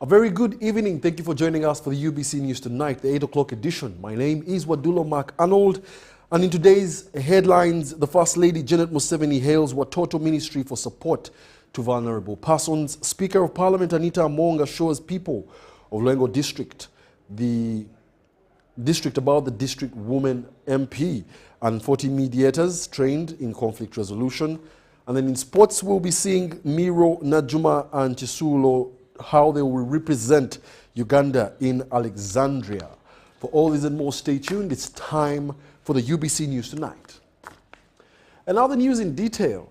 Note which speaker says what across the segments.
Speaker 1: very good evening. Thank you for joining us for the UBC News Tonight, the 8 o'clock edition. My name is Wadulo Mark Arnold, and in today's headlines, the First Lady Janet Museveni hails Watoto Ministry for support to vulnerable persons. Speaker of Parliament Anita Among assures people of Lwengo District about the district woman MP, and 40 mediators trained in conflict resolution. And then in sports, we'll be seeing Miro, Najuma and Chisulo, how they will represent Uganda in Alexandria. For all this and more, stay tuned. It's time for the UBC News Tonight. And now the news in detail.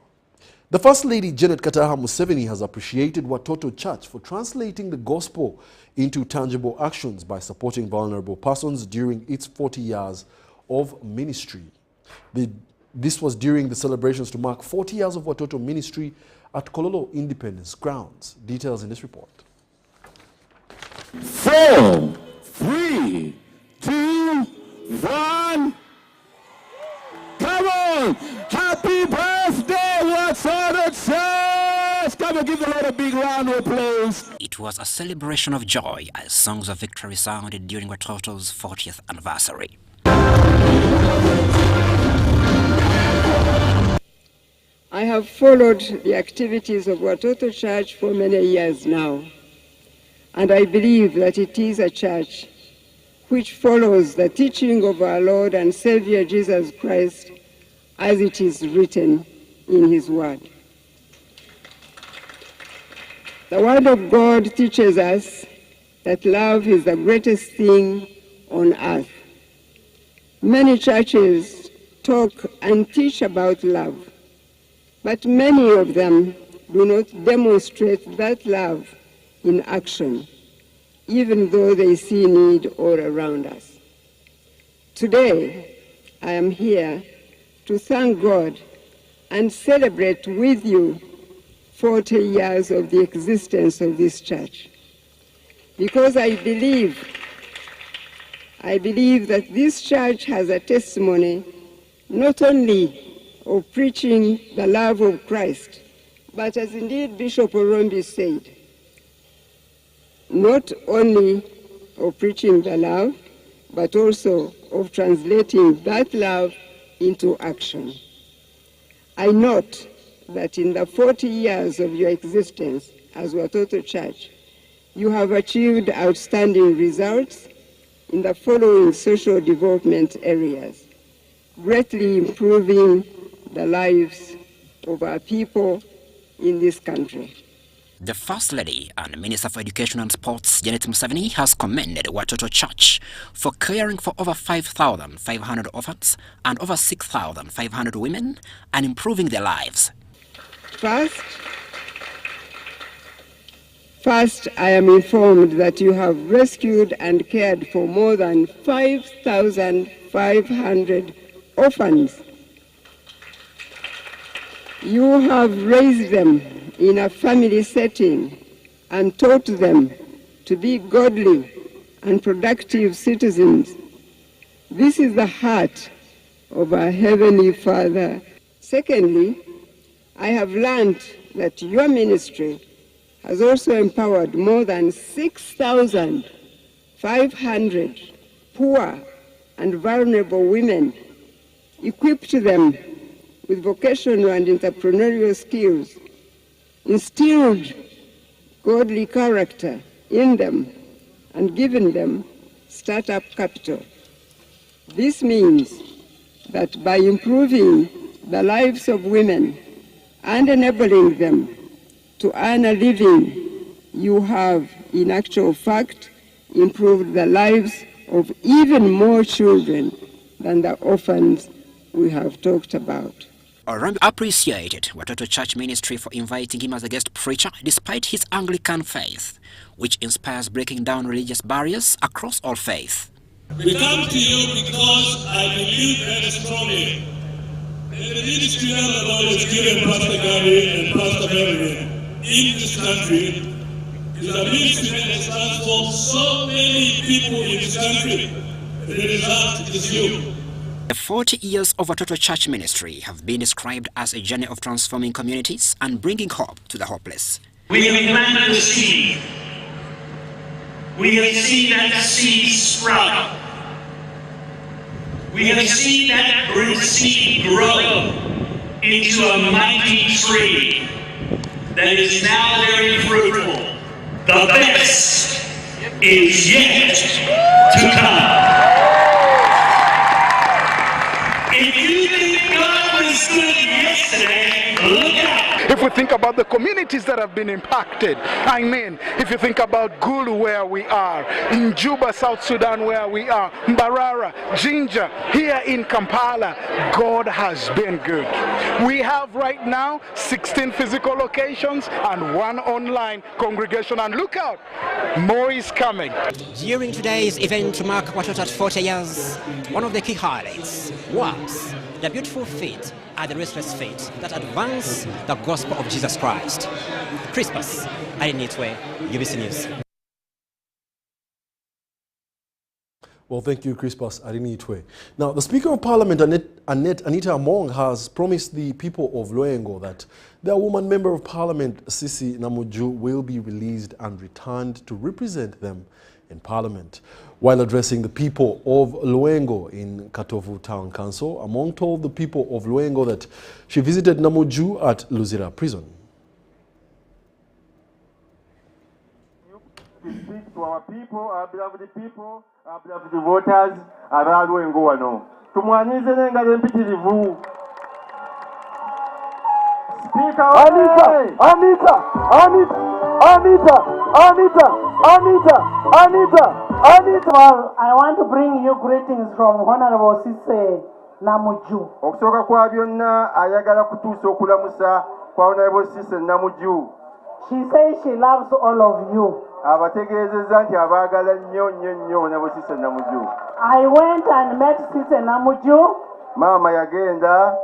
Speaker 1: The First Lady Janet Kataha Museveni has appreciated Watoto Church for translating the gospel into tangible actions by supporting vulnerable persons during its 40 years of ministry. This was during the celebrations to mark 40 years of Watoto ministry at Kololo Independence Grounds. Details in this report.
Speaker 2: 4, 3, 2, 1. Come on! Happy birthday, Watoto Church! Come and give the Lord a big round of applause.
Speaker 3: It was a celebration of joy as songs of victory sounded during Watoto's 40th anniversary.
Speaker 4: I have followed the activities of Watoto Church for many years now, and I believe that it is a church which follows the teaching of our Lord and Savior Jesus Christ as it is written in His Word. The Word of God teaches us that love is the greatest thing on earth. Many churches talk and teach about love, but many of them do not demonstrate that love in action, even though they see need all around us. Today, I am here to thank God and celebrate with you 40 years of the existence of this church, because I believe that this church has a testimony not only of preaching the love of Christ, but as indeed Bishop Orombi said, not only of preaching the love, but also of translating that love into action. I note that in the 40 years of your existence as Watoto Church, you have achieved outstanding results in the following social development areas, greatly improving the lives of our people in this country.
Speaker 3: The First Lady and Minister for Education and Sports, Janet Museveni, has commended Watoto Church for caring for over 5,500 orphans and over 6,500 women and improving their lives.
Speaker 4: First, I am informed that you have rescued and cared for more than 5,500 orphans. You have raised them in a family setting and taught them to be godly and productive citizens. This is the heart of our Heavenly Father. Secondly, I have learned that your ministry has also empowered more than 6,500 poor and vulnerable women, equipped them with vocational and entrepreneurial skills, instilled godly character in them, and given them startup capital. This means that by improving the lives of women and enabling them to earn a living, you have, in actual fact, improved the lives of even more children than the orphans we have talked about.
Speaker 3: Orombi appreciated Watoto Church Ministry for inviting him as a guest preacher despite his Anglican faith, which inspires breaking down religious barriers across all faiths.
Speaker 5: We come to you because I believe very strongly that the ministry that the Lord has given Pastor Gary and Pastor Melvin in this country is a ministry that has transformed so many people in this country. The result is you.
Speaker 3: The 40 years of Watoto Church ministry have been described as a journey of transforming communities and bringing hope to the hopeless.
Speaker 5: We have planted the seed We have seen that seed sprout. We have seen that seed grow into a mighty tree that is now very fruitful. The best is yet to come. If you think God was good yesterday, look out.
Speaker 6: If we think about the communities that have been impacted, I mean, if you think about Gulu where we are, in Juba, South Sudan where we are, Mbarara, Jinja, here in Kampala, God has been good. We have right now 16 physical locations and 1 online congregation, and look out, more is coming.
Speaker 3: During today's event to mark Watoto's 40 years, one of the key highlights was the beautiful feet and the restless feet that advance the gospel of Jesus Christ. Christmas, Arinitwe, UBC News.
Speaker 1: Well, thank you, Crispus Arinitwe. Now, the Speaker of Parliament, Anita Among, has promised the people of Luengo that their woman Member of Parliament, Sisi Namuju, will be released and returned to represent them in Parliament. While addressing the people of Luengo in Katovu Town Council, Among told the people of Luengo that she visited Namuju at Luzira Prison.
Speaker 7: To speak to our people, our beloved people, our beloved voters, aba Luengo wano. Tumwanyize n'engalo empitirivu. Speaker
Speaker 8: Anita. Well, I want to bring you greetings from Honorable Sise Namuju.
Speaker 7: Okusoka kwa byonna ayagala kutuusa okulamusa kwa Honorable Sise Namuju.
Speaker 8: She says she loves all of you.
Speaker 7: Abategeezezza nti abaagala nnyo Honorable Sise Namuju.
Speaker 8: I went and met Sise Namuju.
Speaker 7: Maama yagenda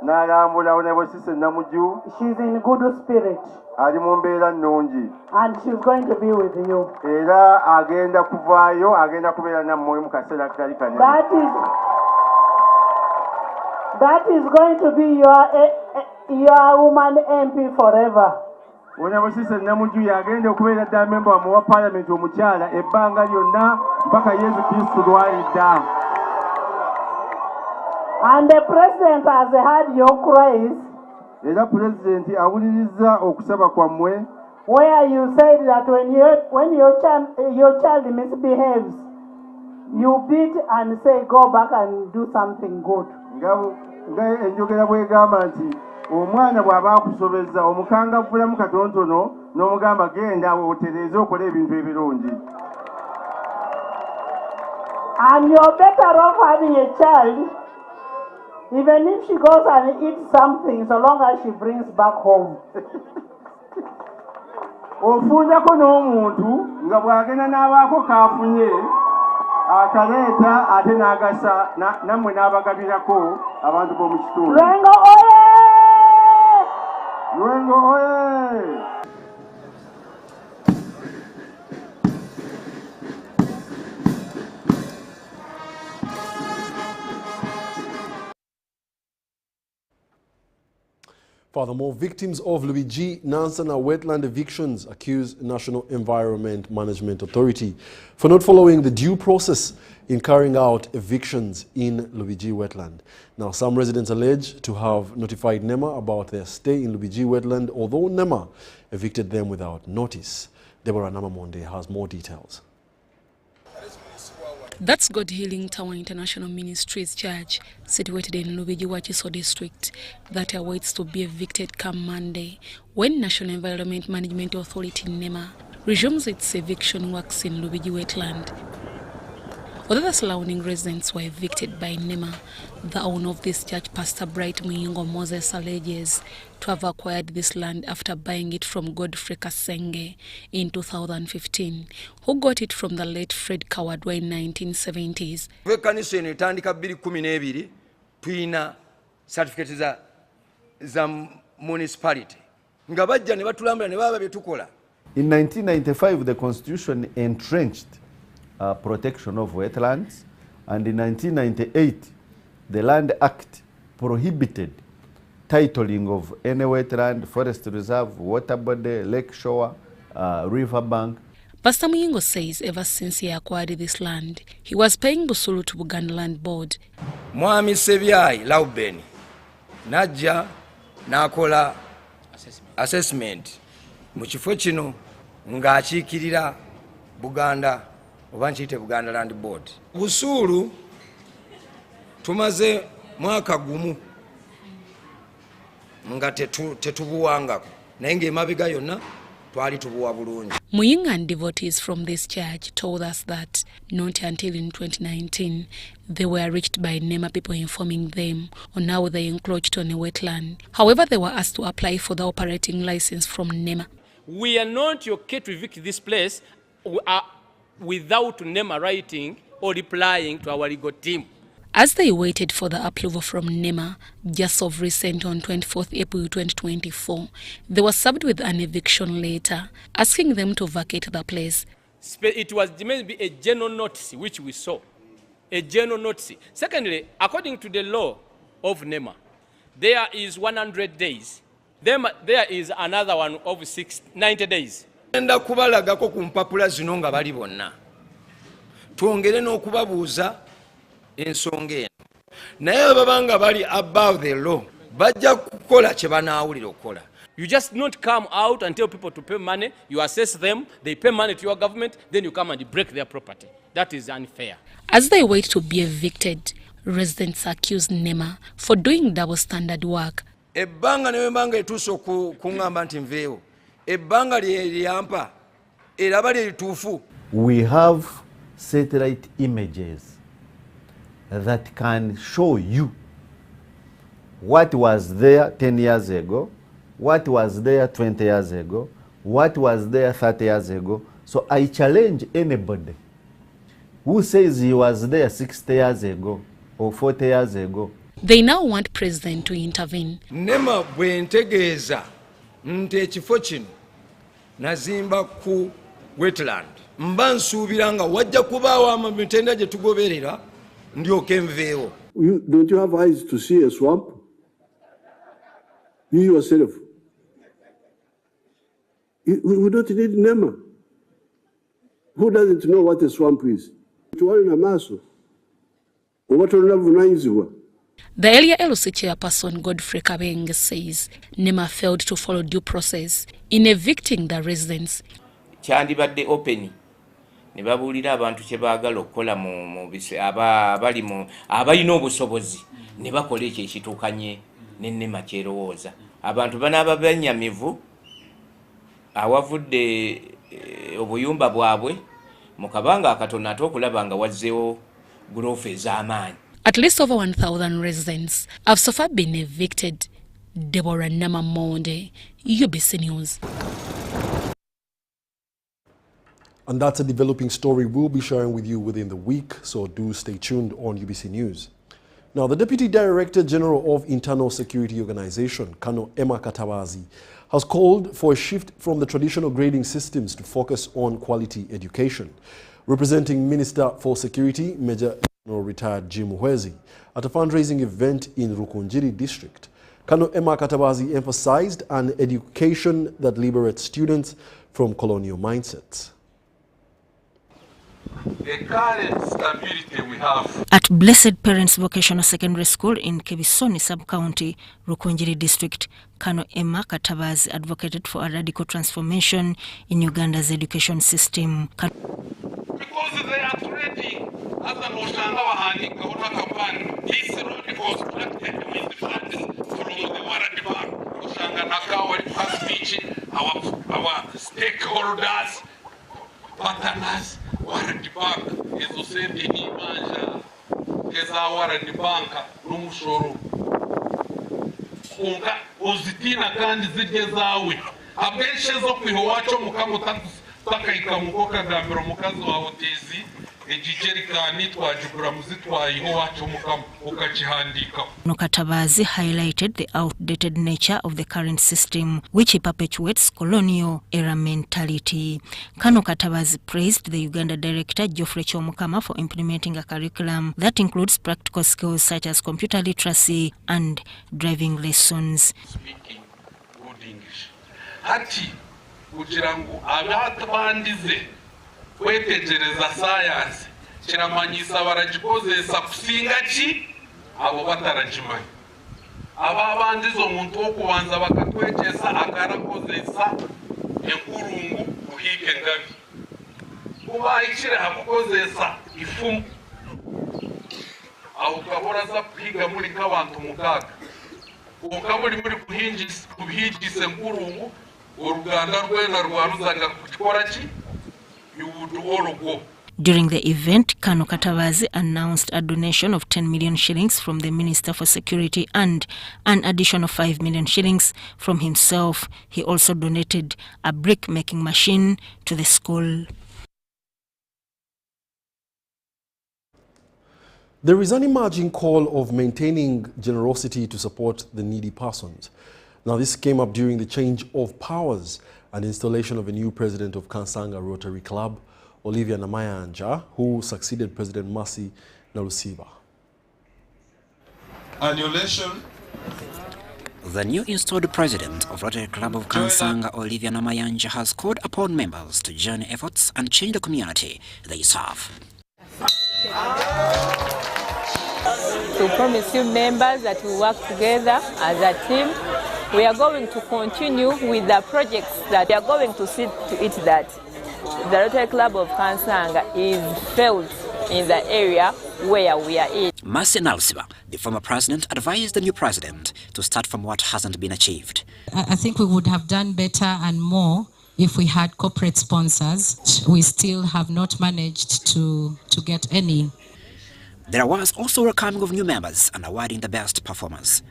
Speaker 7: n'alambula Honorable Sise Namuju.
Speaker 8: She's in good spirit.
Speaker 7: Ali mu mbeera nnungi.
Speaker 8: And she's going to be with you.
Speaker 7: Era agenda kuvaayo, agenda kubeera nammwe mu kaseera katali kanene.
Speaker 8: That is going to be your woman MP forever.
Speaker 7: Honorable Sise Namuju yagenda okubeera ddala member wa wa Parliament omukyala ebbanga lyonna mpaka Yesu Kristo lw'alidda.
Speaker 8: And the President has heard your cries.
Speaker 7: Era President awulirizza okusaba kwammwe.
Speaker 8: Where you said that when your child misbehaves, you beat and say go back and do something good.
Speaker 7: Nga enjogera bwegamba nti omwana bw'aba akusobezza omukangavvulamu katonotono n'omugamba genda otereeze okole ebintu ebirungi.
Speaker 8: And you're better off having a child, even if she goes and eats something, so long as she brings back home.
Speaker 7: Ofunako n'omuntu nga bw'agenda n'abaako kaafunye akaleeta ate n'agasa nammwe n'abagabirako abantu b'omu kitundu.
Speaker 8: Luengo oye!
Speaker 7: Luengo oye!
Speaker 1: Furthermore, victims of Luigi Nansana wetland evictions accuse National Environment Management Authority for not following the due process in carrying out evictions in Luigi wetland. Now, some residents allege to have notified NEMA about their stay in Luigi wetland, although NEMA evicted them without notice. Deborah Namamonde has more details.
Speaker 9: That's God Healing Tower International Ministries Church, situated in Lubiji-Wachiso district, that awaits to be evicted come Monday, when National Environment Management Authority NEMA resumes its eviction works in Lubiji wetland. Although the surrounding residents were evicted by NEMA, the owner of this church, Pastor Bright Muyingo Moses, alleges to have acquired this land after buying it from Godfrey Kasenge in 2015, who got it from the late Fred Kawadwa in 1970s.
Speaker 10: Kanisa eno etandika 2012 tuyina certificate za municipality nga bajja ne batulambula ne baba betukola.
Speaker 11: In 1995 the constitution entrenched protection of wetlands, and in 1998 the Land Act prohibited titling of any wetland, forest reserve, water body, lake shore, river bank.
Speaker 9: Pastor Muyingo says ever since he acquired this land, he was paying busulu to Uganda Land Board.
Speaker 10: Mwami Sebyai Lauben najja nakola assessment mu kifo kino ng'akiikirira Buganda oba nkiyite Buganda Land Board. Busulu tumaze mwaka gumu nga tetubuwangako naye ng'emabega yonna twali tubuwa bulungi.
Speaker 9: Muyinga and devotees from this church told us that not until in 2019 they were reached by NEMA people informing them on how they encroached on a wetland. However, they were asked to apply for the operating license from NEMA.
Speaker 12: We are not okay to evict this place without NEMA writing or replying to our legal team.
Speaker 9: As they waited for the approval from NEMA, just of recent on 24th April 2024, they were served with an eviction letter asking them to vacate the place.
Speaker 12: It was meant to be a general notice, which we saw. A general notice. Secondly, according to the law of NEMA, there is 100 days. There is another one of 90 days.
Speaker 10: Enda kubalagako ku mpapula zino nga bali bonna. Twongere n'okubabuuza ensonga eno. Naye babanga bali above the law, bajja kukola kye banaawulira okukola.
Speaker 12: You just not come out and tell people to pay money, you assess them, they pay money to your government, then you come and break their property. That is unfair.
Speaker 9: As they wait to be evicted, residents accuse NEMA for doing double standard work.
Speaker 10: Ebbanga ne banga etuusa okuŋŋamba nti nveewo. Ebbanga lyampa eraba lituufu.
Speaker 11: We have satellite images that can show you what was there 10 years ago, what was there 20 years ago, what was there 30 years ago. So I challenge anybody who says he was there 60 years ago or 40 years ago.
Speaker 9: They now want President to intervene.
Speaker 10: NEMA bwentegeeza nti ekifo kino nazimba ku Wetland. Mba nsuubira nga wajja kubaawo amamitenda gye tugoberera ndyoke nveewo.
Speaker 13: Don't you have eyes to see a swamp? You yourself. We don't need NEMA. Who doesn't know what a swamp is?
Speaker 9: The area LC chairperson Godfrey Kabenge says NEMA failed to follow due process in evicting the residents.
Speaker 14: Kyandibadde open ne babuulira abantu kye baagala okukola mu bise abalina obusobozi ne bakola ekyo ekituukanye ne NEMA kyerowooza. Abantu banaaba bennyamivu awavudde obuyumba bwabwe mu kabanga akatono ate okulaba nga wazzeewo growth ez'amaanyi.
Speaker 9: At least over 1,000 residents have so far been evicted. Deborah Namamonde, UBC News.
Speaker 1: And that's a developing story we'll be sharing with you within the week, so do stay tuned on UBC News. Now, the Deputy Director General of Internal Security Organization, Kano Emma Kabazi, has called for a shift from the traditional grading systems to focus on quality education. Representing Minister for Security, Major General Retired Jim Muhwezi, at a fundraising event in Rukungiri District, Kano Emma Kabazi emphasized an education that liberates students from colonial mindsets.
Speaker 15: The current stability we have
Speaker 16: at Blessed Parents Vocational Secondary School in Kebisoni Sub-County, Rukungiri District, Kano Emma Kabazi advocated for a radical transformation in Uganda's education system.
Speaker 15: Because they are trading as an Oshanga Wahani, Kauna Kapan, this road was constructed with funds from the Warrant Bank, Oshanga Nakawa, Pass Beach, our stakeholders, partners. Warrant Bank ezo sente n'ibanja eza Warrant Bank n'umushoro kunga ozitina kandi zigezaawe abeshe zo kwihowacho mukamu takayika mukoka gambiro mukazi wa hotezi ejijerikani twajugura muzitwayihowacho mukamu ukachihandika.
Speaker 16: Kabazi highlighted the outdated nature of the current system, which perpetuates colonial era mentality. Kano Kabazi praised the Uganda director Geoffrey Chomukama for implementing a curriculum that includes practical skills such as computer literacy and driving lessons.
Speaker 15: Speaking good English. Hati kugirango abatabandize kwetegereza science kiramanyisa baragikozesa kusinga ki abo bataragimanyi aba abandiza omuntu okubanza bakatwegyesa akarakozesa enkurungu kuhiga engabi kuba ikire hakukozesa ifumu aho kabora za kuhiga muri nk'abantu mukaga ukaburi muri kuhigisa enkurungu Uganda rwena rwaruzaga kukikora ki yubuduorogo.
Speaker 16: During the event, Kano Katabazi announced a donation of 10 million shillings from the Minister for Security and an additional 5 million shillings from himself. He also donated a brick-making machine to the school.
Speaker 1: There is an emerging call of maintaining generosity to support the needy persons. Now, this came up during the change of powers and installation of a new president of Kansanga Rotary Club, Olivia Namayanja, who succeeded President Mercy Nalusiba.
Speaker 17: Annulation.
Speaker 3: The new installed president of Rotary Club of Kansanga, Olivia Namayanja, has called upon members to join efforts and change the community they serve.
Speaker 18: To promise you members that we work together as a team. We are going to continue with the projects that we are going to see to it that the Rotary Club of Kansanga is felt in the area where we are in.
Speaker 3: Mercy Nalusiba, the former president, advised the new president to start from what hasn't been achieved.
Speaker 19: I think we would have done better and more if we had corporate sponsors. We still have not managed to get any.
Speaker 3: There was also a welcoming of new members and awarding the best performers.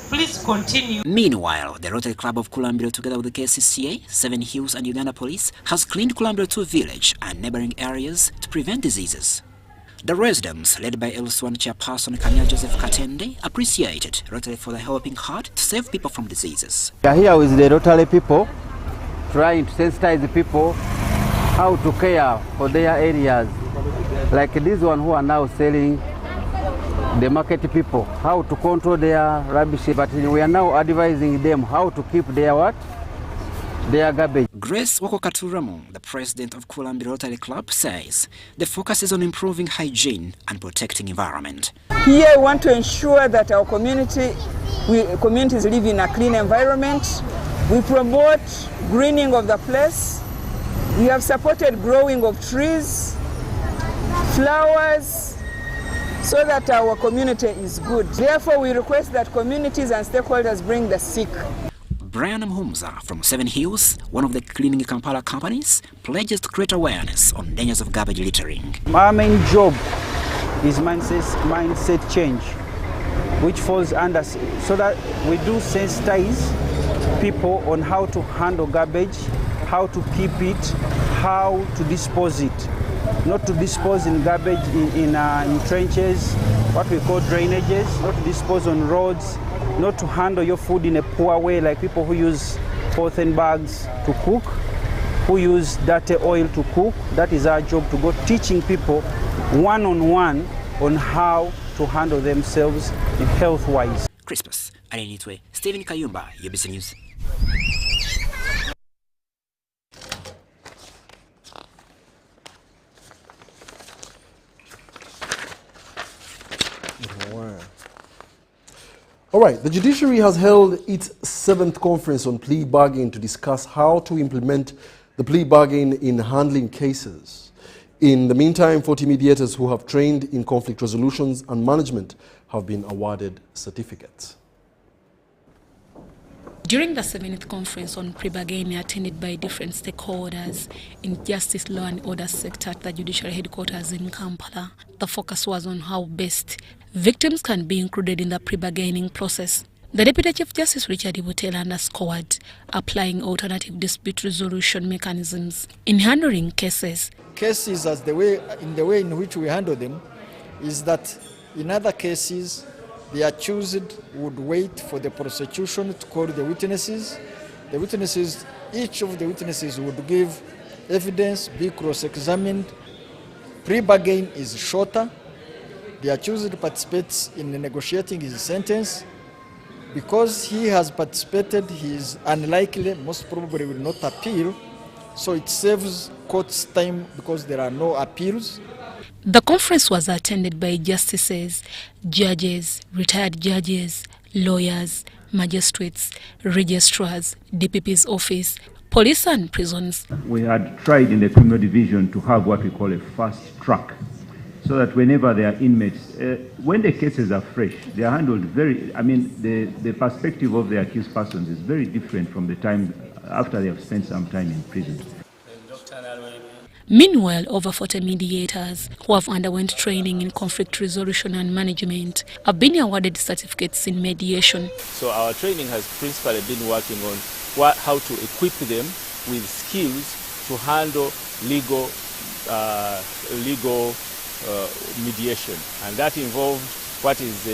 Speaker 19: Please continue.
Speaker 3: Meanwhile, the Rotary Club of Kulambiro, together with the KCCA, Seven Hills and Uganda Police, has cleaned Kulambiro 2 village and neighboring areas to prevent diseases. The residents, led by L1 chairperson Kanya Joseph Katende, appreciated Rotary for the helping heart to save people from diseases.
Speaker 20: We are here with the Rotary people, trying to sensitize the people how to care for their areas. Like this one who are now selling the market people, how to control their rubbish, but we are now advising them how to keep their what? Their garbage.
Speaker 3: Grace Wakokaturamu, the president of Kulambiro Rotary Club, says the focus is on improving hygiene and protecting environment.
Speaker 4: Here we want to ensure that our communities live in a clean environment. We promote greening of the place. We have supported growing of trees, flowers, so that our community is good. Therefore, we request that communities and stakeholders bring the sick.
Speaker 3: Brian Mhumza from Seven Hills, one of the cleaning Kampala companies, pledges to create awareness on dangers of garbage littering.
Speaker 20: My main job is mindset change, which falls under, so that we do sensitize people on how to handle garbage, how to keep it, how to dispose it. Not to dispose in garbage in trenches, what we call drainages, not to dispose on roads, not to handle your food in a poor way, like people who use polythene bags to cook, who use dirty oil to cook. That is our job, to go teaching people one-on-one on how to handle themselves health-wise.
Speaker 3: Crispus, Arenitwe, Stephen Kayumba, UBC News.
Speaker 1: All right, the Judiciary has held its 7th conference on plea bargaining to discuss how to implement the plea bargain in handling cases. In the meantime, 40 mediators who have trained in conflict resolutions and management have been awarded certificates.
Speaker 9: During the 7th conference on pre-bargaining attended by different stakeholders in justice, law and order sector at the Judiciary headquarters in Kampala, the focus was on how best victims can be included in the pre-bargaining process. The Deputy Chief Justice Richard Ibutela underscored applying alternative dispute resolution mechanisms in handling cases.
Speaker 21: Cases as the way in which we handle them is that in other cases the accused would wait for the prosecution to call the witnesses. The witnesses, each of the witnesses would give evidence, be cross-examined. Pre-bargain is shorter. The accused participates in negotiating his sentence. Because he has participated, he is unlikely, most probably will not appeal. So it saves courts time because there are no appeals.
Speaker 9: The conference was attended by justices, judges, retired judges, lawyers, magistrates, registrars, DPP's office, police and prisons.
Speaker 17: We had tried in the criminal division to have what we call a fast track, so that whenever there are inmates, when the cases are fresh, they are handled the perspective of the accused persons is very different from the time after they have spent some time in prison.
Speaker 9: Meanwhile, over 40 mediators who have underwent training in conflict resolution and management have been awarded certificates in mediation.
Speaker 12: So our training has principally been working on how to equip them with skills to handle legal mediation, and that involved what is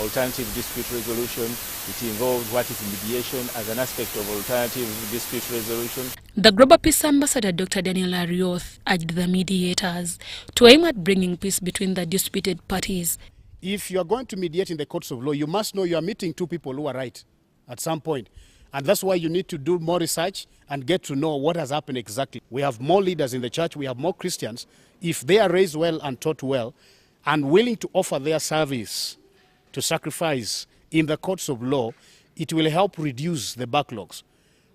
Speaker 12: alternative dispute resolution. It involved what is mediation as an aspect of alternative dispute resolution.
Speaker 9: The Global Peace Ambassador Dr. Daniel Arioth urged the mediators to aim at bringing peace between the disputed parties.
Speaker 22: If you are going to mediate in the courts of law, you must know you are meeting two people who are right at some point. And that's why you need to do more research and get to know what has happened exactly. We have more leaders in the church, we have more Christians. If they are raised well and taught well and willing to offer their service to sacrifice in the courts of law, it will help reduce the backlogs.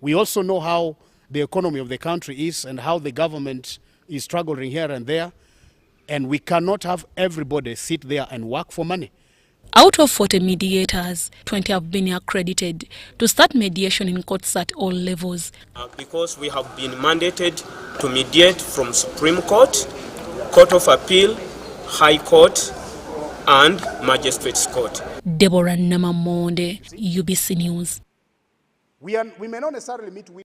Speaker 22: We also know how the economy of the country is and how the government is struggling here and there. And we cannot have everybody sit there and work for money.
Speaker 9: Out of 40 mediators, 20 have been accredited to start mediation in courts at all levels.
Speaker 23: Because we have been mandated to mediate from Supreme Court, Court of Appeal, High Court, and Magistrates Court.
Speaker 9: Deborah Namamonde, UBC News.
Speaker 22: We may not necessarily meet with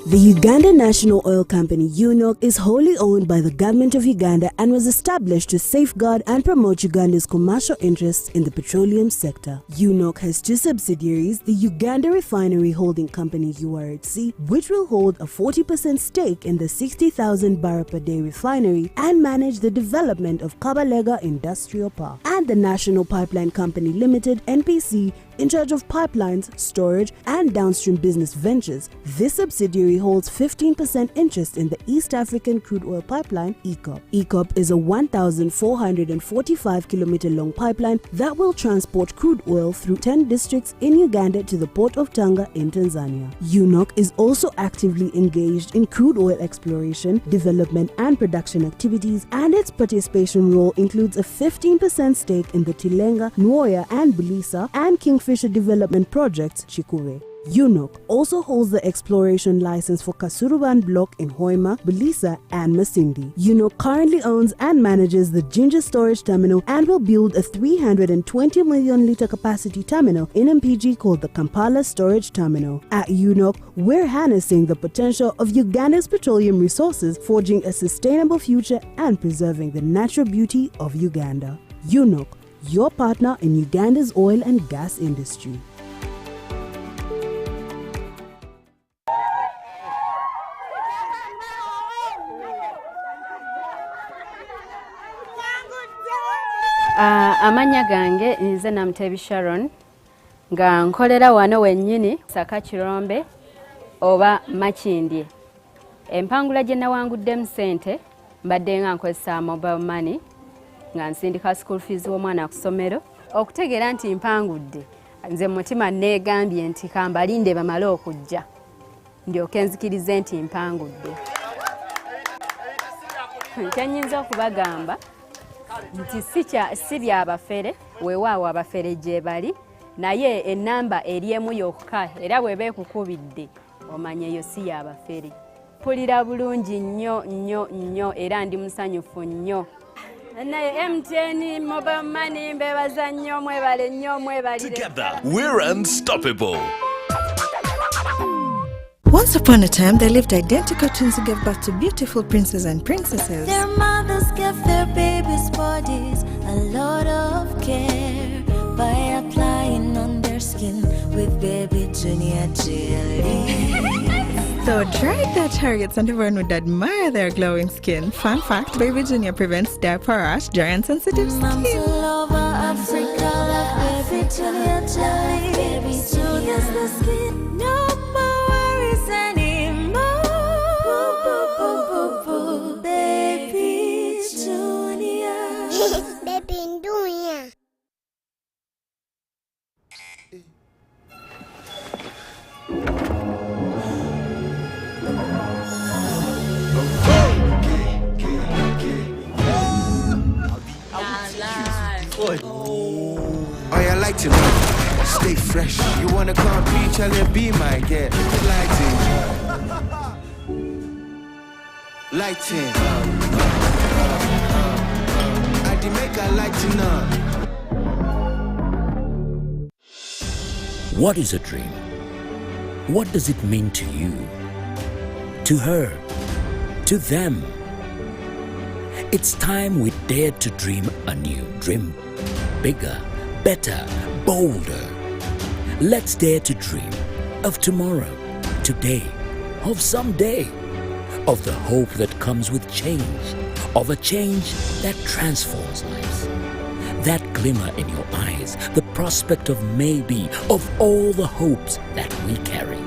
Speaker 24: The Ugandan National Oil Company, UNOC, is wholly owned by the government of Uganda and was established to safeguard and promote Uganda's commercial interests in the petroleum sector. UNOC has two subsidiaries, the Uganda Refinery Holding Company, URHC, which will hold a 40% stake in the 60,000 barrel per day refinery and manage the development of Kabalega Industrial Park, and the National Pipeline Company Limited, NPC, in charge of pipelines, storage, and downstream business ventures. This subsidiary holds 15% interest in the East African Crude Oil Pipeline, ECOP. ECOP is a 1,445-kilometer long pipeline that will transport crude oil through 10 districts in Uganda to the port of Tanga in Tanzania. UNOC is also actively engaged in crude oil exploration, development, and production activities, and its participation role includes a 15% stake in the Tilenga, Nwoya, and Bulisa, and Kingfisher development projects, Chikure. UNOC also holds the exploration license for Kasuruban Block in Hoima, Bulisa, and Masindi. UNOC currently owns and manages the Ginger Storage Terminal and will build a 320 million litre capacity terminal in MPG called the Kampala Storage Terminal. At UNOC, we're harnessing the potential of Uganda's petroleum resources, forging a sustainable future and preserving the natural beauty of Uganda. UNOC, your partner in Uganda's oil and gas industry.
Speaker 25: Amanya gange nze Namutebi Sharon nga nkolera wano wennyini Saka Kirombe oba Makindye. Empangula gye nawanguddemu ssente mbadde nga nkozesa mobile money nga nsindika school fees w'omwana ku ssomero. Okutegeera nti mpangudde, nze mutima neegambye nti kambalinde bamale okujja ndyoke nzikirize nti mpangudde. Kyenyinza okubagamba nti si byabafere, weewaawo abafere gye bali, naye ennamba eri emu yokka era bw'eba ekukubidde omanya eyo si yabafere. Mpulira bulungi nnyo nnyo nnyo era ndi musanyufu nnyo. Naye MTN mobile money mbebaza nnyo, mwebale nnyo, mwebalire.
Speaker 26: Together we're unstoppable.
Speaker 27: Once upon a time, there lived identical twins who gave birth to beautiful princes and princesses.
Speaker 28: Their mothers gave their babies' bodies a lot of care by applying on their skin with baby junior jelly.
Speaker 27: So dried their targets and everyone would admire their glowing skin. Fun fact, Baby Junior prevents diaper rash, dry and sensitive skin.
Speaker 28: Moms all over Africa love Baby Junior jelly. Baby Junior's the skin. No more worries anymore. Boo, boo, boo, boo, boo. Baby Junior. Baby Junior.
Speaker 2: Oh, I like to know. Stay fresh. You wanna compete? Tell her be my girl. Lighting. I did make a lighting up.
Speaker 5: What is a dream? What does it mean to you? To her? To them? It's time we dare to dream anew. Dream bigger, better, bolder. Let's dare to dream of tomorrow, today, of someday, of the hope that comes with change, of a change that transforms lives. That glimmer in your eyes, the prospect of maybe, of all the hopes that we carry.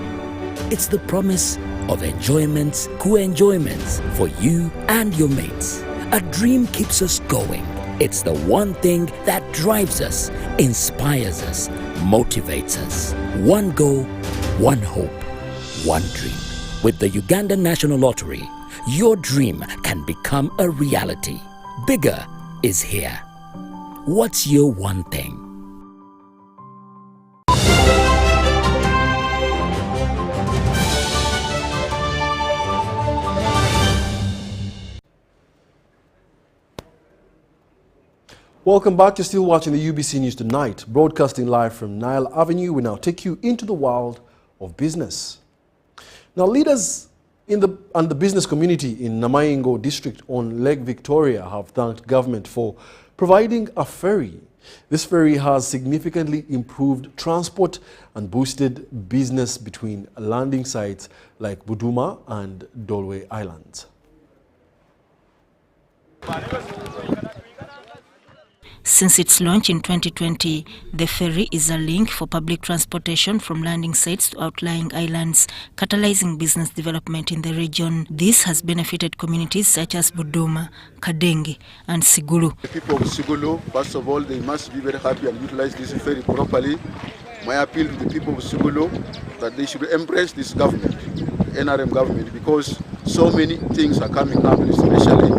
Speaker 5: It's the promise of enjoyments, co-enjoyments for you and your mates. A dream keeps us going. It's the one thing that drives us, inspires us, motivates us. One goal, one hope, one dream. With the Ugandan National Lottery, your dream can become a reality. Bigger is here. What's your one thing?
Speaker 1: Welcome back. You're still watching the UBC News Tonight, broadcasting live from Nile Avenue. We now take you into the world of business. Now, leaders and the business community in Namaingo district on Lake Victoria have thanked government for providing a ferry. This ferry has significantly improved transport and boosted business between landing sites like Buduma and Dolwe Islands.
Speaker 16: Since its launch in 2020, the ferry is a link for public transportation from landing sites to outlying islands, catalyzing business development in the region. This has benefited communities such as Buduma, Kadenge, and Sigulu.
Speaker 6: The people of Sigulu, first of all, they must be very happy and utilize this ferry properly. My appeal to the people of Sigulu that they should embrace this government, NRM government, because so many things are coming up, especially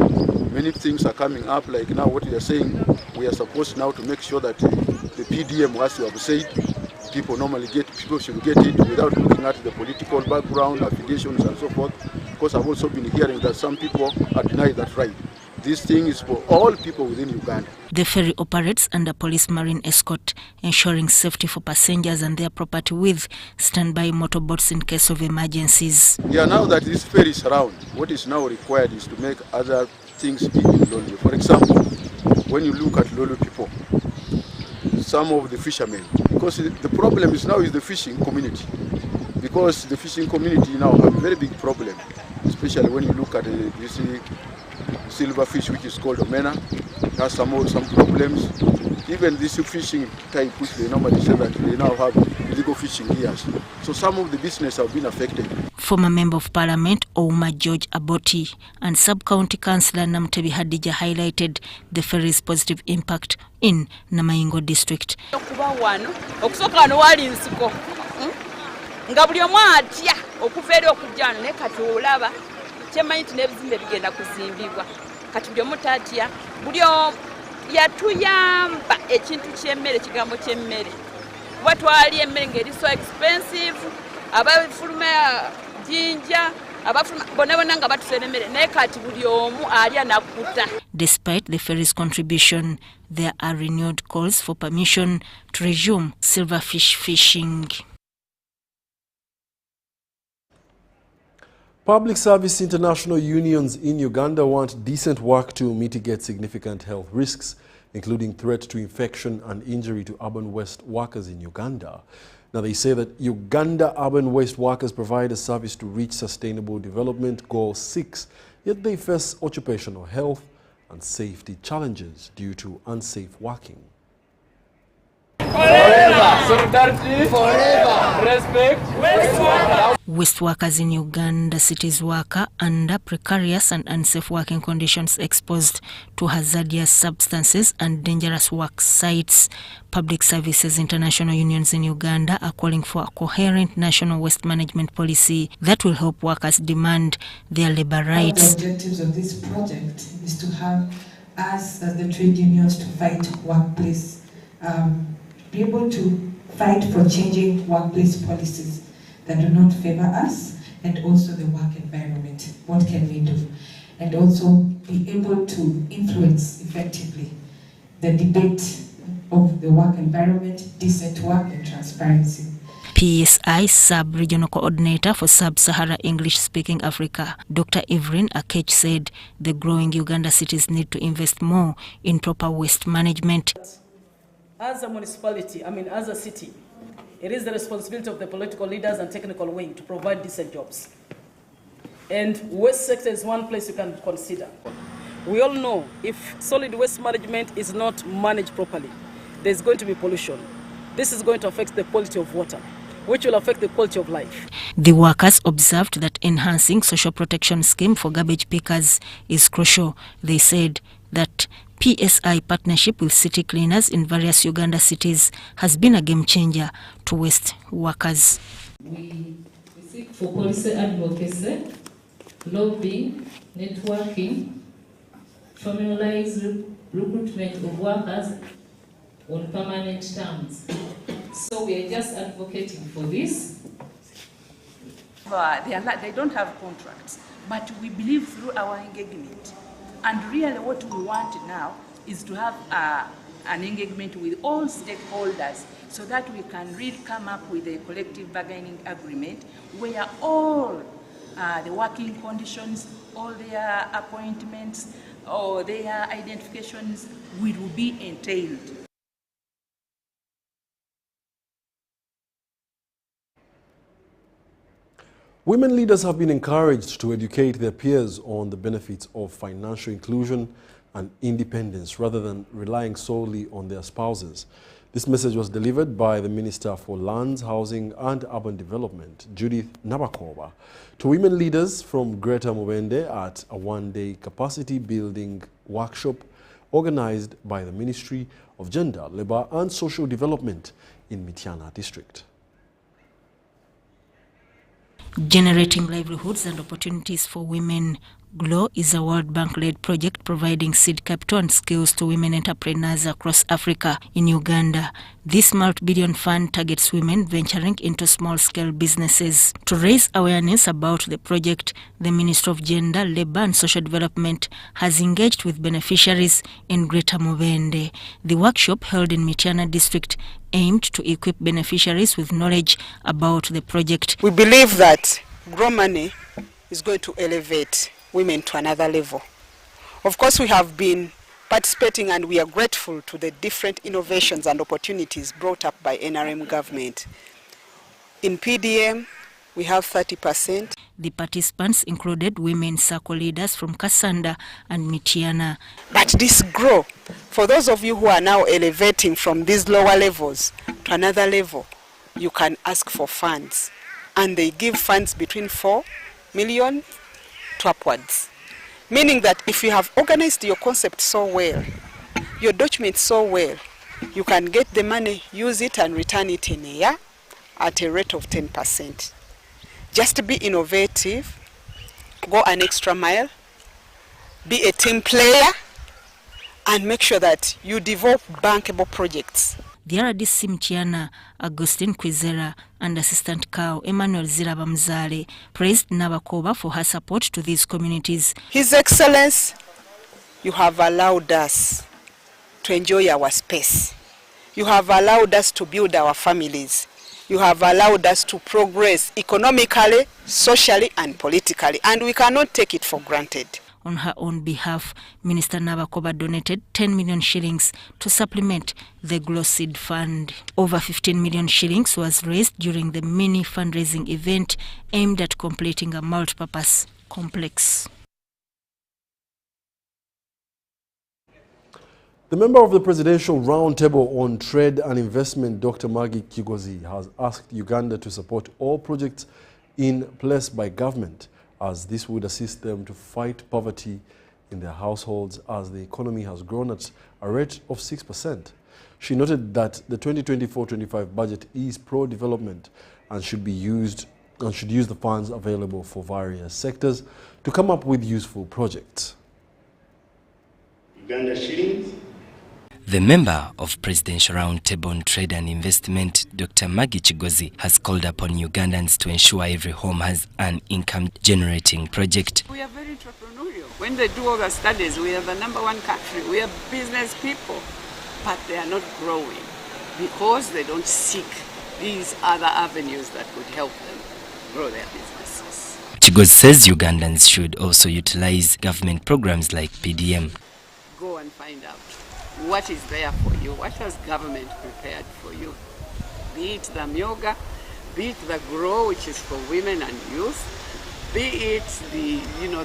Speaker 6: many things are coming up, like now what we are saying, we are supposed now to make sure that the PDM, as you have said, people should get it without looking at the political background, affiliations and so forth, because I've also been hearing that some people are denied that right. This thing is for all people within Uganda.
Speaker 16: The ferry operates under police marine escort, ensuring safety for passengers and their property with standby motorboats in case of emergencies.
Speaker 6: Yeah, now that this ferry is around, what is now required is to make other things be in Lolo. For example, when you look at Lolo people, some of the fishermen, because the problem is now is the fishing community, because the fishing community now have a very big problem, especially when you look at this silverfish, which is called omena, has some problems. Even this fishing type, which they normally say that they now have illegal fishing here. So some of the business have been affected.
Speaker 16: Former Member of Parliament Ouma George Aboti and Sub-County Councillor Namtebi Hadija highlighted the ferry's positive impact in Namaingo district.
Speaker 18: yatuyamba ekintu ky'emmere kigambo ky'emmere kuba twali emmere ng'eri so expensive abafuluma jinja abafuluma bonna nga batusera emmere naye kati buli omu alya nakuta.
Speaker 16: Despite the ferry's contribution, there are renewed calls for permission to resume silverfish fishing.
Speaker 1: Public service international unions in Uganda want decent work to mitigate significant health risks, including threat to infection and injury to urban waste workers in Uganda. Now, they say that Uganda urban waste workers provide a service to reach Sustainable Development Goal 6, yet they face occupational health and safety challenges due to unsafe working.
Speaker 12: Forever! Solidarity! Forever! Respect!
Speaker 16: Waste workers in Uganda cities work under precarious and unsafe working conditions, exposed to hazardous substances and dangerous work sites. Public Services International Unions in Uganda are calling for a coherent national waste management policy that will help workers demand their labor rights.
Speaker 7: The objectives of this project is to have us as the trade unions to fight workplace, be able to fight for changing workplace policies that do not favor us, and also the work environment. What can we do? And also be able to influence effectively the debate of the work environment, decent work, and transparency.
Speaker 16: PSI Sub-Regional Coordinator for Sub-Sahara English-Speaking Africa, Dr. Evelyn Akech, said the growing Uganda cities need to invest more in proper waste management.
Speaker 8: As a municipality, as a city, it is the responsibility of the political leaders and technical wing to provide decent jobs. And waste sector is one place you can consider. We all know if solid waste management is not managed properly, there's going to be pollution. This is going to affect the quality of water, which will affect the quality of life.
Speaker 16: The workers observed that enhancing social protection scheme for garbage pickers is crucial. They said that PSI partnership with city cleaners in various Uganda cities has been a game changer to waste workers.
Speaker 10: We seek for policy advocacy, lobbying, networking, formalized recruitment of workers on permanent terms. So we are just advocating for this.
Speaker 11: They don't have contracts, but we believe through our engagement. And really what we want now is to have an engagement with all stakeholders so that we can really come up with a collective bargaining agreement where all the working conditions, all their appointments, or their identifications will be entailed.
Speaker 1: Women leaders have been encouraged to educate their peers on the benefits of financial inclusion and independence rather than relying solely on their spouses. This message was delivered by the Minister for Lands, Housing and Urban Development, Judith Nabakoba, to women leaders from Greater Mubende at a one-day capacity building workshop organized by the Ministry of Gender, Labour and Social Development in Mityana District.
Speaker 16: Generating livelihoods and opportunities for women. GLOW is a World Bank-led project providing seed capital and skills to women entrepreneurs across Africa. In Uganda, this multi-billion fund targets women venturing into small-scale businesses. To raise awareness about the project, the Ministry of Gender, Labour and Social Development has engaged with beneficiaries in Greater Mubende. The workshop, held in Mityana District, aimed to equip beneficiaries with knowledge about the project.
Speaker 13: We believe that GLOW money is going to elevate women to another level. Of course, we have been participating and we are grateful to the different innovations and opportunities brought up by NRM government. In PDM, we have 30%.
Speaker 16: The participants included women circle leaders from Kasanda and Mityana.
Speaker 13: But this GLOW, for those of you who are now elevating from these lower levels to another level, you can ask for funds. And they give funds between 4 million to upwards. Meaning that if you have organized your concept so well, your documents so well, you can get the money, use it and return it in a year at a rate of 10%. Just be innovative, go an extra mile, be a team player, and make sure that you develop bankable projects.
Speaker 16: The RDC Mityana, Augustine Kwizera, and Assistant Cow Emmanuel Zirabamzale praised Nabakoba for her support to these communities.
Speaker 13: His Excellence, you have allowed us to enjoy our space. You have allowed us to build our families. You have allowed us to progress economically, socially, and politically, and we cannot take it for granted.
Speaker 16: On her own behalf, Minister Nabakoba donated 10 million shillings to supplement the Glow Seed Fund. Over 15 million shillings was raised during the mini fundraising event aimed at completing a multipurpose complex.
Speaker 1: The member of the Presidential Roundtable on Trade and Investment, Dr. Maggie Kigozi, has asked Uganda to support all projects in place by government, as this would assist them to fight poverty in their households as the economy has grown at a rate of 6%. She noted that the 2024-25 budget is pro-development and should use the funds available for various sectors to come up with useful projects.
Speaker 3: Uganda shillings.
Speaker 4: The member of Presidential Roundtable on Trade and Investment, Dr. Maggie Kigozi, has called upon Ugandans to ensure every home has an income-generating project.
Speaker 14: We are very entrepreneurial. When they do all the studies, we are the #1 country. We are business people, but they are not growing because they don't seek these other avenues that could help them grow their businesses.
Speaker 4: Kigozi says Ugandans should also utilize government programs like PDM.
Speaker 14: Go and find out what is there for you, what has government prepared for you. Be it the Myoga, be it the Grow, which is for women and youth, be it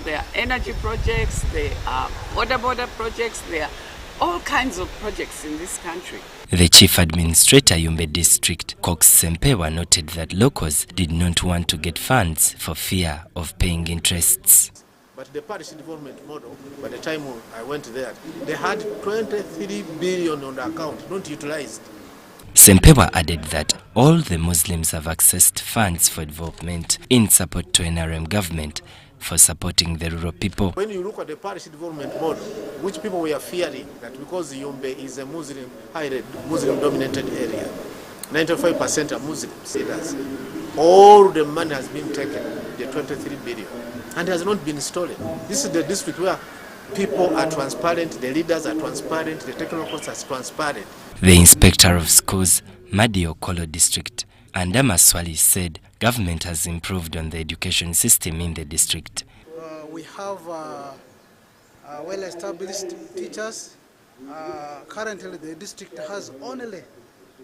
Speaker 14: there are energy projects, there are border projects, there are all kinds of projects in this country.
Speaker 4: The Chief Administrator, Yumbe District, Cox Sempewa, noted that locals did not want to get funds for fear of paying interests.
Speaker 22: But the parish development model, by the time I went there, they had 23 billion on the account, not utilized.
Speaker 4: Sempewa added that all the Muslims have accessed funds for development in support to NRM government for supporting the rural people.
Speaker 22: When you look at the parish development model, which people were fearing that because Yumbe is a highly Muslim-dominated area, 95% are Muslims. All the money has been taken, the 23 billion, and has not been stolen. This is the district where people are transparent, the leaders are transparent, the technical are transparent.
Speaker 4: The Inspector of Schools, Madi Okolo District, Andama Swali, said government has improved on the education system in the district.
Speaker 15: We have well-established teachers. Currently, the district has only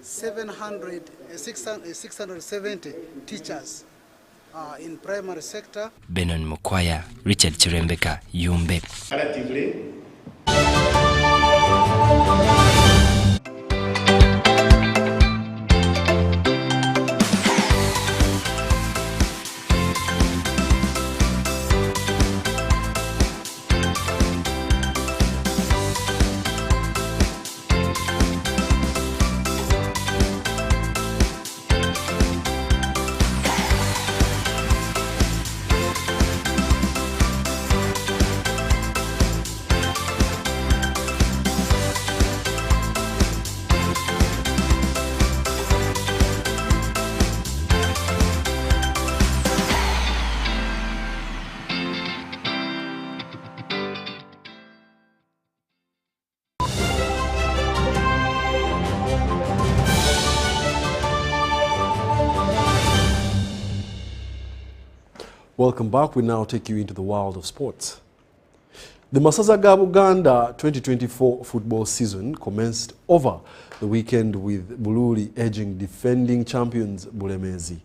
Speaker 15: 670 teachers in primary sector.
Speaker 4: Benon Mukwaya, Richard Chirembeka, Yumbe.
Speaker 1: Welcome back. We now take you into the world of sports. The Masaza Uganda 2024 football season commenced over the weekend with Bululi edging defending champions Bulemezi.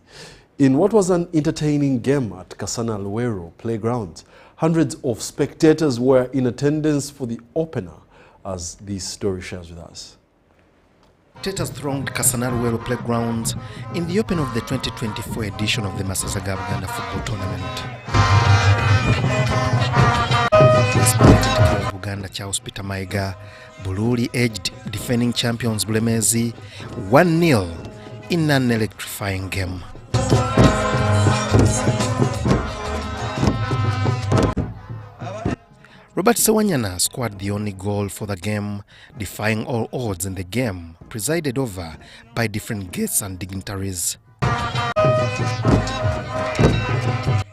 Speaker 1: In what was an entertaining game at Kasana Luero Playground, hundreds of spectators were in attendance for the opener, as this story shares with us.
Speaker 17: Spectators thronged Kasana Luero Playgrounds in the opening of the 2024 edition of the Masaza Uganda football tournament. Of Uganda Charles Peter Maiga, Bululi edged defending champions Bulemezi 1-0 in an electrifying game. Robert Sewanyana scored the only goal for the game, defying all odds in the game, presided over by different guests and dignitaries.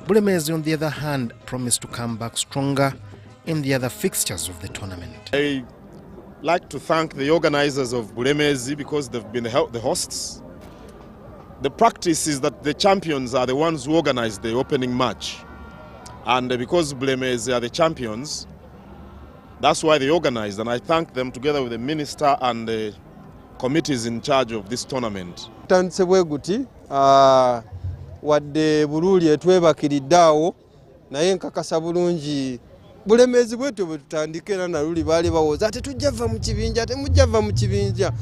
Speaker 17: Bulemezi, on the other hand, promised to come back stronger in the other fixtures of the tournament.
Speaker 19: I like to thank the organizers of Bulemezi because they've been the hosts. The practice is that the champions are the ones who organize the opening match. And because Bulemezi are the champions, that's why they organized, and I thank them together with the minister and the committees in charge of this tournament.
Speaker 3: Wadde bululi etwebakiriddeawo naye nkakasa bulungi Bulemezi bwetu bwe tutandika era na luli baali bawoza ate tujja va mu kibinja temujja va mu kibinja.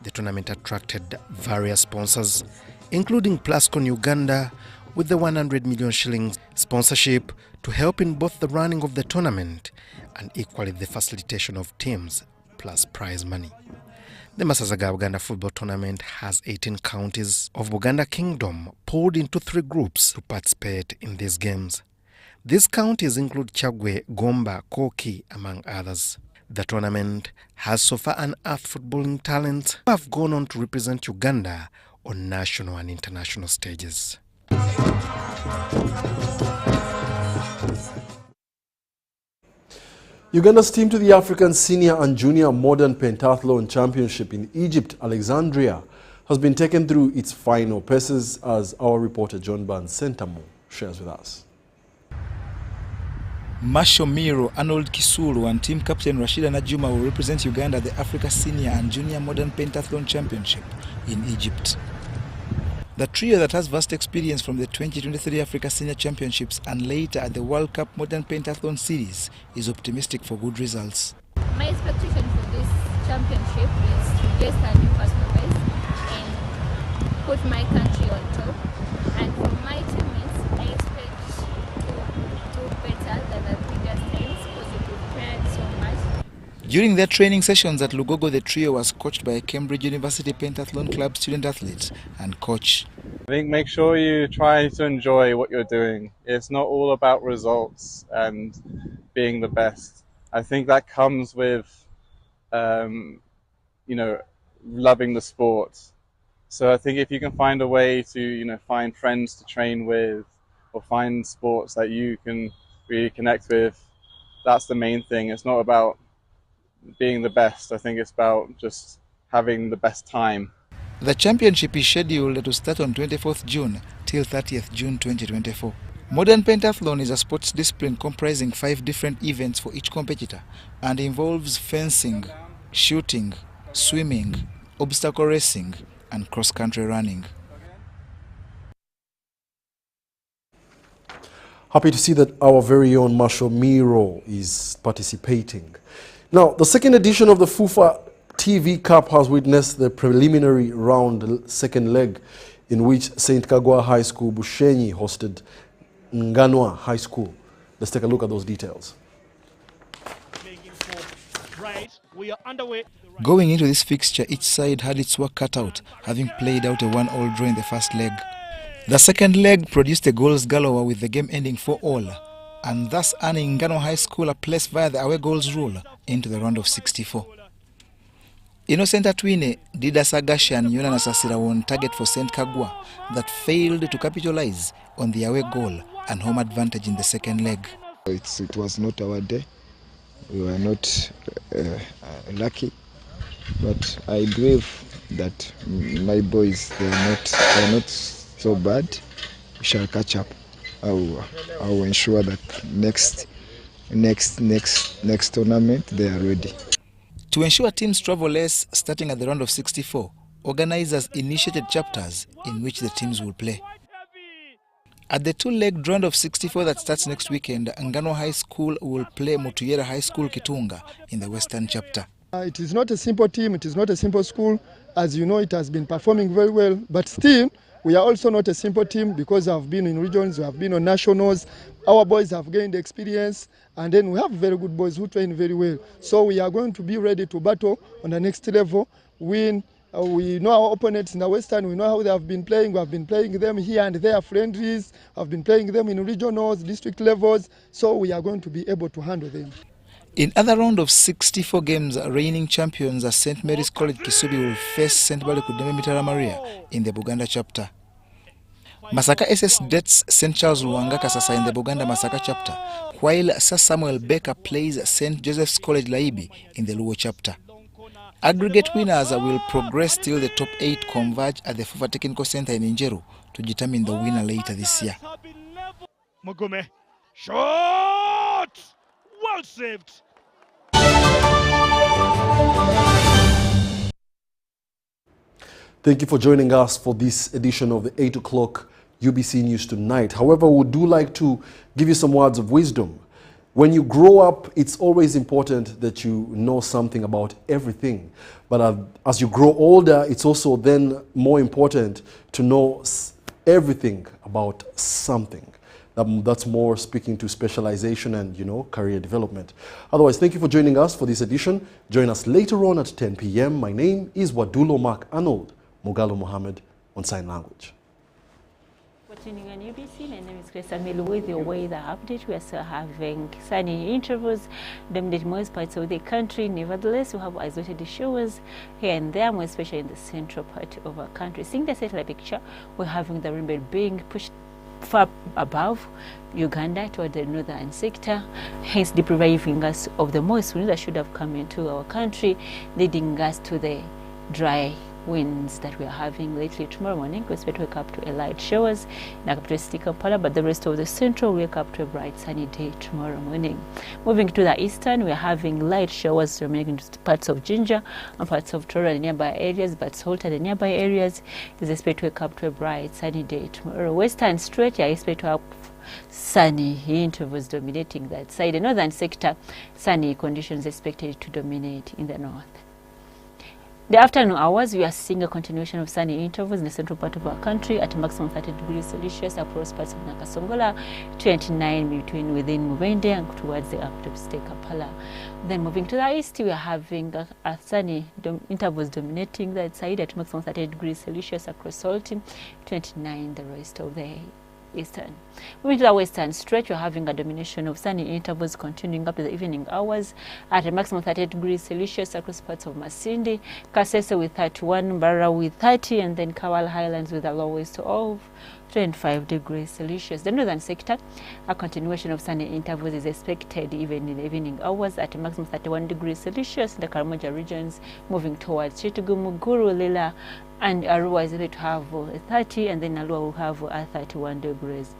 Speaker 17: The tournament attracted various sponsors, including Plascon Uganda, with the 100 million shillings sponsorship to help in both the running of the tournament and equally the facilitation of teams, plus prize money. The Masazaga Uganda football tournament has 18 counties of Buganda Kingdom pulled into 3 groups to participate in these games. These counties include Chagwe, Gomba, Koki, among others. The tournament has so far unearthed footballing talents who have gone on to represent Uganda on national and international stages.
Speaker 1: Uganda's team to the African Senior and Junior Modern Pentathlon Championship in Egypt, Alexandria, has been taken through its final passes, as our reporter John Barnes Sentamo shares with us.
Speaker 9: Marshal Miro, Arnold Kisulu and team captain Rashida Najuma will represent Uganda at the Africa Senior and Junior Modern Pentathlon Championship in Egypt. The trio that has vast experience from the 2023 Africa Senior Championships and later at the World Cup Modern Pentathlon Series is optimistic for good results.
Speaker 20: My expectation for this championship is to get a new personal best and put my country on top. And for my teammates, I expect to do better than the previous times because we prepared so much.
Speaker 9: During their training sessions at Lugogo, the trio was coached by a Cambridge University Pentathlon Club student athlete and coach.
Speaker 21: I think make sure you try to enjoy what you're doing. It's not all about results and being the best. I think that comes with, loving the sport. So I think if you can find a way to, find friends to train with or find sports that you can really connect with, that's the main thing. It's not about being the best. I think it's about just having the best time.
Speaker 9: The championship is scheduled to start on 24th June till 30th June 2024. Modern Pentathlon is a sports discipline comprising 5 different events for each competitor and involves fencing, shooting, swimming, obstacle racing and cross-country running.
Speaker 1: Happy to see that our very own Marshal Miro is participating. Now, the second edition of the FUFA TV Cup has witnessed the preliminary round second leg in which St. Kagwa High School Bushenyi hosted Nganwa High School. Let's take a look at those details.
Speaker 9: Going into this fixture, each side had its work cut out, having played out a 1-1 draw in the first leg. The second leg produced a goals galore with the game ending 4-4, and thus earning Nganwa High School a place via the away goals rule into the round of 64. Innocent Atwine, Dida Sagashi and Yona Nasasira were on target for St. Kagwa that failed to capitalize on the away goal and home advantage in the second leg.
Speaker 23: It was not our day. We were not lucky, but I believe that my boys, they are not so bad. We shall catch up. I will ensure that next tournament they are ready.
Speaker 9: To ensure teams travel less, starting at the round of 64, organizers initiated chapters in which the teams will play. At the 2-legged round of 64 that starts next weekend, Nganwa High School will play Mutuyera High School Kitunga in the Western chapter.
Speaker 24: It is not a simple team, it is not a simple school. As you know, it has been performing very well, but still, we are also not a simple team because we have been in regions, we have been on nationals. Our boys have gained experience, and then we have very good boys who train very well. So we are going to be ready to battle on the next level, win. We know our opponents in the Western, we know how they have been playing. We have been playing them here and there, friendlies. We have been playing them in regionals, district levels. So we are going to be able to handle them.
Speaker 9: In other round of 64 games, reigning champions at St. Mary's College Kisubi will face St. Balekudeme Mitara Maria in the Buganda chapter. Masaka SS dates St. Charles Luanga Kasasa in the Buganda Masaka chapter, while Sir Samuel Baker plays St. Joseph's College Laibi in the Luo chapter. Aggregate winners will progress till the top 8 converge at the FUFA Technical Center in Injeru to determine the winner later this year.
Speaker 25: Mugume
Speaker 2: Shot! Well saved.
Speaker 1: Thank you for joining us for this edition of the 8 o'clock UBC News Tonight. However, we do like to give you some words of wisdom. When you grow up, it's always important that you know something about everything. But as you grow older, it's also then more important to know everything about something. That's more speaking to specialization and, career development. Otherwise, thank you for joining us for this edition. Join us later on at 10 p.m. My name is Wadulo Mark Arnold Mogalo Mohammed on Sign Language.
Speaker 5: For tuning on UBC, my name is Grace Amil with your weather update. We are still having sunny intervals dominating most parts of the country. Nevertheless, we have isolated showers here and there, more especially in the central part of our country. Seeing the satellite picture, we're having the rainbow being pushed far above Uganda toward the northern sector, hence depriving us of the moisture that should have come into our country, leading us to the dry winds that we are having lately. Tomorrow morning, we expect to wake up to a light showers in our capital Kampala, but the rest of the central will wake up to a bright sunny day tomorrow morning. Moving to the eastern, we are having light showers remaining in parts of Jinja and parts of Tora and nearby areas, but Salta and nearby areas is expected to wake up to a bright sunny day tomorrow. Western stretch, I expect to have sunny intervals dominating that side. The northern sector, sunny conditions expected to dominate in the north. The afternoon hours, we are seeing a continuation of sunny intervals in the central part of our country at a maximum 30 degrees Celsius across parts of Nakasongola, 29 within Mubende and towards the upstate Kampala. Then moving to the east, we are having a sunny intervals dominating that side at maximum 30 degrees Celsius across Salty, 29 the rest of the eastern. Moving to the western stretch, we're having a domination of sunny intervals continuing up to the evening hours at a maximum 30 degrees Celsius across parts of Masindi, Kasese with 31, Barra with 30, and then Kawal Highlands with a lowest of 25 degrees Celsius. The northern sector, a continuation of sunny intervals is expected even in the evening hours at a maximum 31 degrees Celsius in the Karamoja regions, moving towards Chitugu, Muguru, Lila, and Arua is able to have 30, and then Alua will have 31 degrees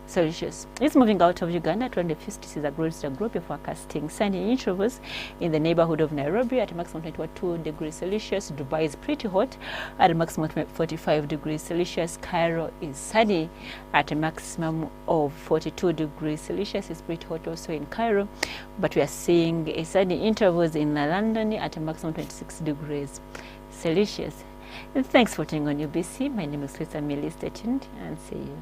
Speaker 5: Celsius. It's moving out of Uganda. 250 is a group of forecasting sunny intervals in the neighborhood of Nairobi at a maximum 22 degrees Celsius. Dubai is pretty hot at a maximum 45 degrees Celsius. Cairo is sunny at a maximum of 42 degrees Celsius. It's pretty hot also in Cairo, but we are seeing a sunny intervals in London at a maximum 26 degrees Celsius. And thanks for tuning on UBC. My name is Lisa Millie. Stay tuned and see you.